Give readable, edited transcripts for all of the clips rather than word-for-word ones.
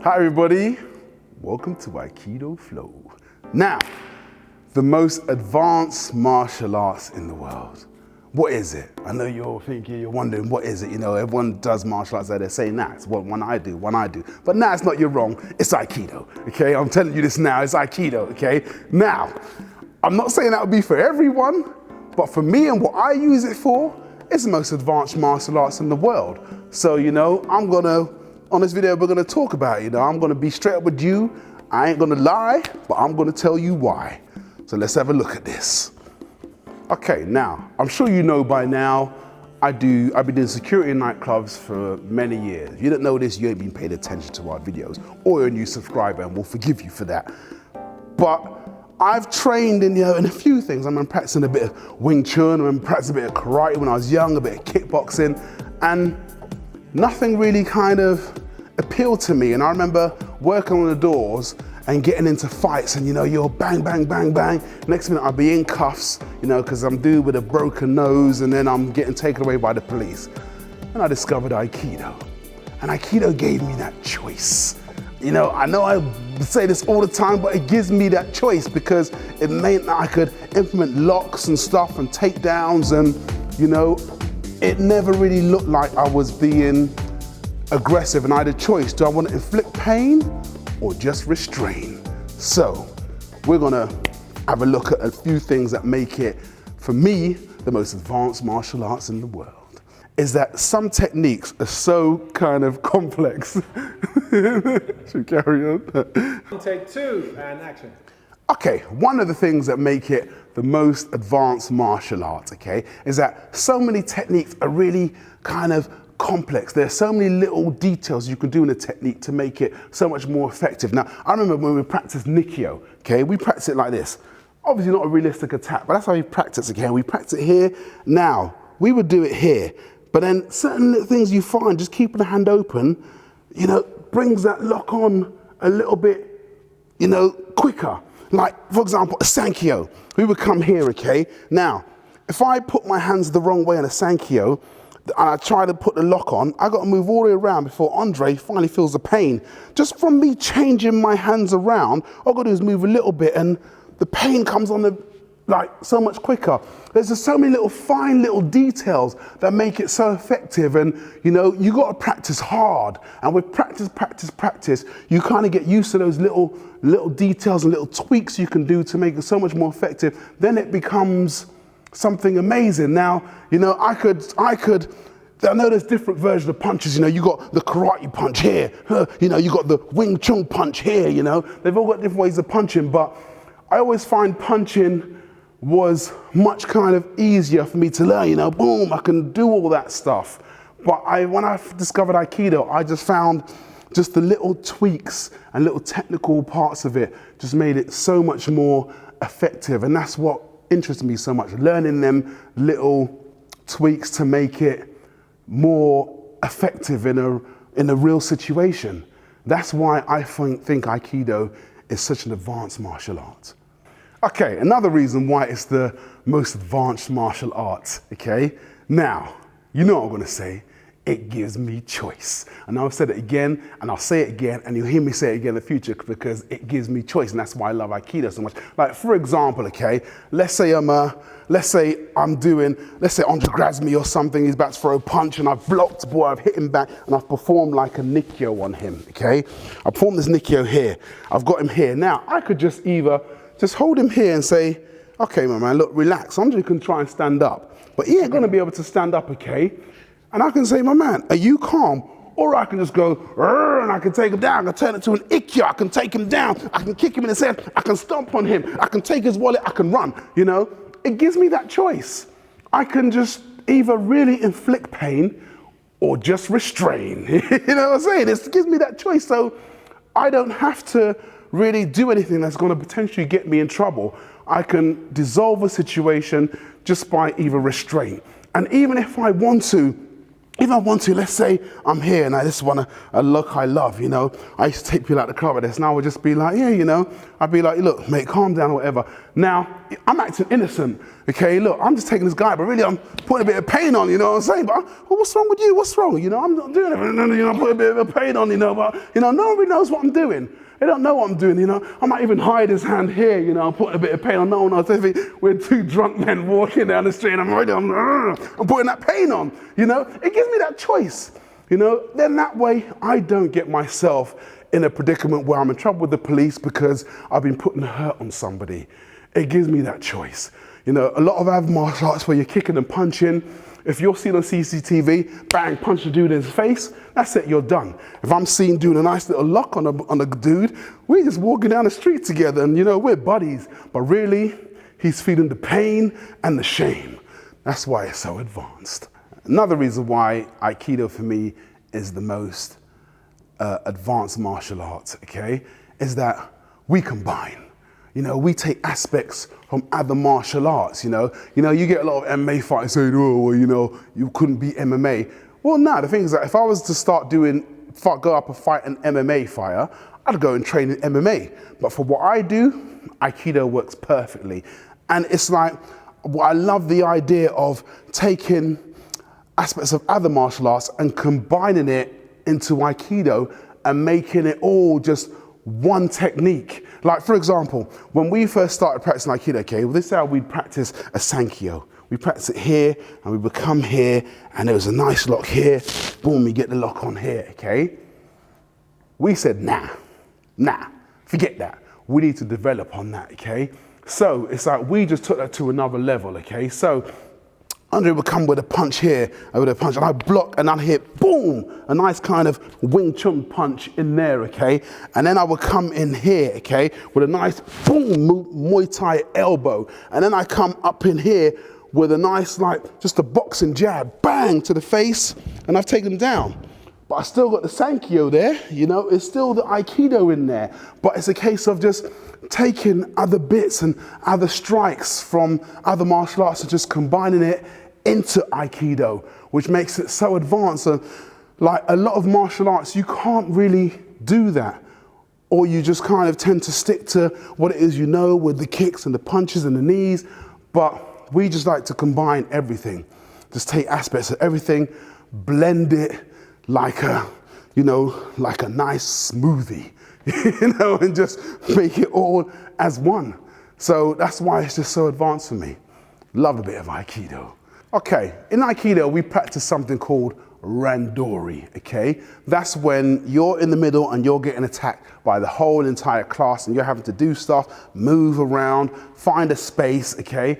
Hi everybody, welcome to Aikidoflow. Now, the most advanced martial arts in the world. What is it? I know you're thinking, you're wondering, what is it? You know, everyone does martial arts, they're saying that. It's one I do. But now it's not, you're wrong, it's Aikido, okay? I'm telling you this now, it's Aikido, okay? Now, I'm not saying that would be for everyone, but for me and what I use it for, it's the most advanced martial arts in the world. So, you know, on this video, we're gonna talk about it. You know, I'm gonna be straight up with you. I ain't gonna lie, but I'm gonna tell you why. So let's have a look at this. Okay, now, I'm sure you know by now, I've been doing security in nightclubs for many years. If you don't know this, you ain't been paying attention to our videos, or you're a new subscriber, and we'll forgive you for that. But I've trained in a few things. I'm practicing a bit of Wing Chun, I'm practicing a bit of karate when I was young, a bit of kickboxing, and nothing really kind of appealed to me. And I remember working on the doors and getting into fights, and you're bang, bang, bang, bang. Next minute I'd be in cuffs, because I'm dude with a broken nose, and then I'm getting taken away by the police. And I discovered Aikido. And Aikido gave me that choice. I know I say this all the time, but it gives me that choice because it meant that I could implement locks and stuff and takedowns, and it never really looked like I was being aggressive, and I had a choice. Do I want to inflict pain or just restrain? So we're gonna have a look at a few things that make it, for me, the most advanced martial arts in the world. Is that some techniques are so kind of complex. Should carry on? Take two and action. Okay, one of the things that make it the most advanced martial arts, okay, is that so many techniques are really kind of complex. There's so many little details you can do in a technique to make it so much more effective. Now, I remember when we practiced Nikyo, okay, we practice it like this. Obviously not a realistic attack, but that's how we practice, okay? We practice it here. Now, we would do it here, but then certain little things you find, just keeping the hand open, brings that lock on a little bit, quicker. Like, for example, a Sankyo. We would come here, okay? Now, if I put my hands the wrong way in a Sankyo, and I try to put the lock on, I got to move all the way around before Andre finally feels the pain. Just from me changing my hands around, all I've got to do is move a little bit, and the pain comes on so much quicker. There's just so many fine little details that make it so effective, and you got to practice hard. And with practice, you kind of get used to those little details and little tweaks you can do to make it so much more effective. Then it becomes something amazing. Now, I know there's different versions of punches. You got the karate punch here. You got the Wing Chun punch here. They've all got different ways of punching, but I always find punching was much kind of easier for me to learn. Boom, I can do all that stuff. But when I discovered Aikido, I just found just the little tweaks and little technical parts of it just made it so much more effective. And that's what interested me so much, learning them little tweaks to make it more effective in a real situation. That's why I think Aikido is such an advanced martial art. Okay, another reason why it's the most advanced martial art, okay? Now, you know what I'm gonna say, it gives me choice. And I've said it again, and I'll say it again, and you'll hear me say it again in the future because it gives me choice, and that's why I love Aikido so much. Like, for example, okay, let's say Andre grabs me or something, he's about to throw a punch, and I've blocked, boy, I've hit him back, and I've performed like a Nikyo on him, okay? I performed this Nikyo here. I've got him here. Now, I could just either hold him here and say, okay, my man, look, relax. Andre can try and stand up, but he ain't gonna be able to stand up, okay? And I can say, my man, are you calm? Or I can just go, and I can take him down. I can turn it to an Ikkyo. I can take him down. I can kick him in his head. I can stomp on him. I can take his wallet. I can run, It gives me that choice. I can just either really inflict pain or just restrain. You know what I'm saying? It gives me that choice. So I don't have to really do anything that's going to potentially get me in trouble. I can dissolve a situation just by either restraint. And even if I want to if I want to, let's say I'm here and I just want a look I love, you know. I used to take people out the club at this, and I would just be like, yeah, you know, I'd be like, look, mate, calm down or whatever. Now, I'm acting innocent, okay? Look, I'm just taking this guy, but really I'm putting a bit of pain on, you know what I'm saying? But, well, what's wrong with you? What's wrong? You know, I'm not doing it, you know, I'm putting a bit of pain on, you know, but, you know, no one really knows what I'm doing. They don't know what I'm doing, you know. I might even hide his hand here, you know, I'm putting a bit of pain on. No one knows. They think we're two drunk men walking down the street and I'm putting that pain on, you know. It gives me that choice, you know. Then that way I don't get myself in a predicament where I'm in trouble with the police because I've been putting hurt on somebody. It gives me that choice. You know, a lot of other martial arts where you're kicking and punching, if you're seen on CCTV, bang, punch the dude in his face, that's it, you're done. If I'm seen doing a nice little lock on a dude, we're just walking down the street together and, you know, we're buddies. But really, he's feeling the pain and the shame. That's why it's so advanced. Another reason why Aikido for me is the most advanced martial arts, okay, is that we combine. You know, we take aspects from other martial arts, you know. You get a lot of MMA fighters saying, oh, well, you know, you couldn't beat MMA. Well, no, the thing is that if I was to go up and fight an MMA fighter, I'd go and train in MMA. But for what I do, Aikido works perfectly. And it's like, I love the idea of taking aspects of other martial arts and combining it into Aikido and making it all just one technique. Like, for example, when we first started practicing Aikido, okay, well, this is how we'd practice a Sankyo. We practice it here, and we would come here, and there was a nice lock here. Boom, we get the lock on here, okay? We said, nah, forget that. We need to develop on that, okay? So it's like we just took that to another level, okay? So Andre would come with a punch here, and I block, and I'd hit, boom, a nice kind of Wing Chun punch in there, okay? And then I would come in here, okay, with a nice, boom, Muay Thai elbow. And then I come up in here with a nice, like, just a boxing jab, bang, to the face, and I've taken him down. But I still got the Sankyo there, you know, it's still the Aikido in there. But it's a case of just taking other bits and other strikes from other martial arts and just combining it into Aikido, which makes it so advanced. And like a lot of martial arts, you can't really do that. Or you just kind of tend to stick to what it is you know with the kicks and the punches and the knees. But we just like to combine everything. Just take aspects of everything, blend it like a, you know, like a nice smoothie, you know, and just make it all as one. So that's why it's just so advanced for me. Love a bit of Aikido. Okay, in Aikido, we practice something called Randori, okay? That's when you're in the middle and you're getting attacked by the whole entire class and you're having to do stuff, move around, find a space, okay?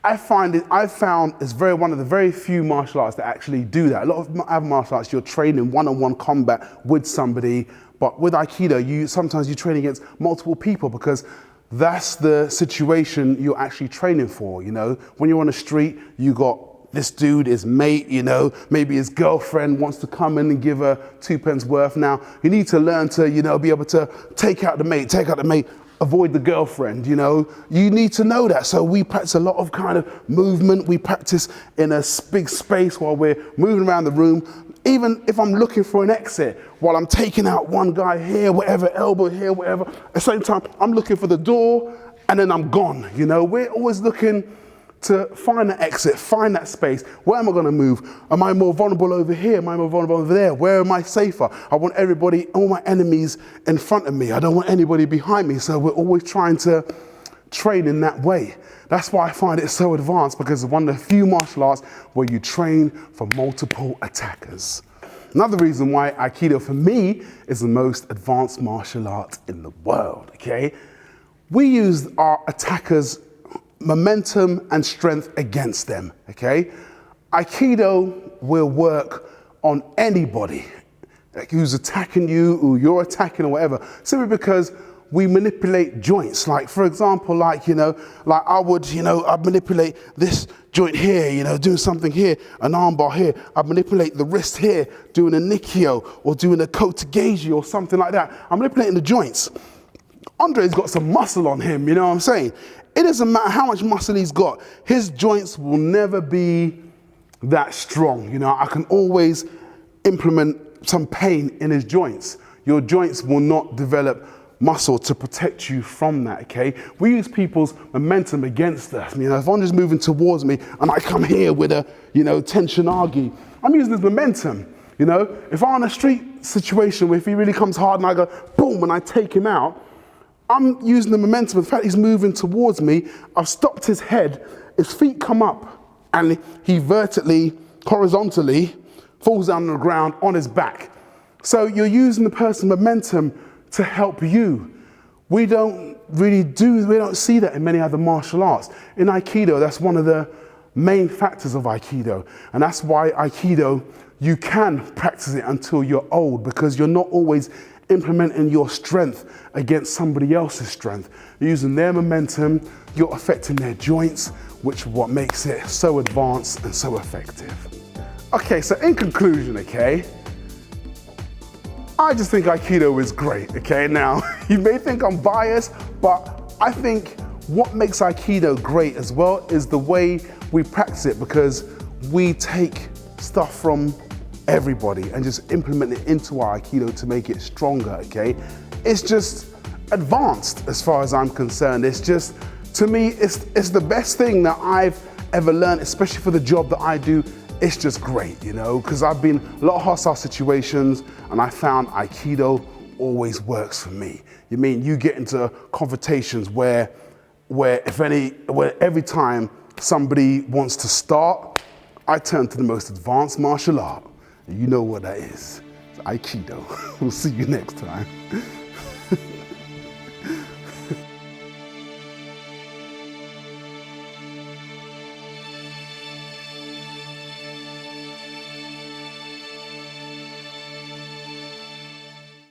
I've found it's one of the very few martial arts that actually do that. A lot of other martial arts, you're training one-on-one combat with somebody, but with Aikido, sometimes you train against multiple people because that's the situation you're actually training for, you know? When you're on the street, you got this dude, his mate, you know, maybe his girlfriend wants to come in and give her 2 pence worth. Now, you need to learn to, you know, be able to take out the mate, avoid the girlfriend, you know. You need to know that. So we practice a lot of kind of movement. We practice in a big space while we're moving around the room. Even if I'm looking for an exit, while I'm taking out one guy here, whatever, elbow here, whatever, at the same time, I'm looking for the door and then I'm gone, you know. We're always looking to find that exit, find that space. Where am I gonna move? Am I more vulnerable over here? Am I more vulnerable over there? Where am I safer? I want everybody, all my enemies in front of me. I don't want anybody behind me. So we're always trying to train in that way. That's why I find it so advanced, because it's one of the few martial arts where you train for multiple attackers. Another reason why Aikido for me is the most advanced martial art in the world, okay? We use our attackers' momentum and strength against them, okay? Aikido will work on anybody who's attacking you, who you're attacking or whatever, simply because we manipulate joints. Like, for example, like, you know, like I'd manipulate this joint here, you know, doing something here, an armbar here. I'd manipulate the wrist here, doing a Nikio or doing a Kotegeji or something like that. I'm manipulating the joints. Andre's got some muscle on him, you know what I'm saying? It doesn't matter how much muscle he's got. His joints will never be that strong. You know, I can always implement some pain in his joints. Your joints will not develop muscle to protect you from that, okay? We use people's momentum against us. You know, if I'm just moving towards me and I come here with a, you know, tensionagi, I'm using this momentum, you know? If I'm in a street situation where if he really comes hard and I go boom and I take him out, I'm using the momentum. The fact he's moving towards me, I've stopped his head, his feet come up and he vertically, horizontally falls down on the ground on his back. So you're using the person's momentum to help you. We don't see that in many other martial arts. In Aikido, that's one of the main factors of Aikido. And that's why Aikido, you can practice it until you're old, because you're not always implementing your strength against somebody else's strength. You're using their momentum, you're affecting their joints, which is what makes it so advanced and so effective. Okay, so in conclusion, okay, I just think Aikido is great, okay? Now, you may think I'm biased, but I think what makes Aikido great as well is the way we practice it, because we take stuff from everybody and just implement it into our Aikido to make it stronger, okay? It's just advanced as far as I'm concerned. It's just, to me, it's the best thing that I've ever learned, especially for the job that I do. It's just great, you know, because I've been in a lot of hostile situations and I found Aikido always works for me. You mean you get into confrontations where every time somebody wants to start, I turn to the most advanced martial art. And you know what that is. It's Aikido. We'll see you next time.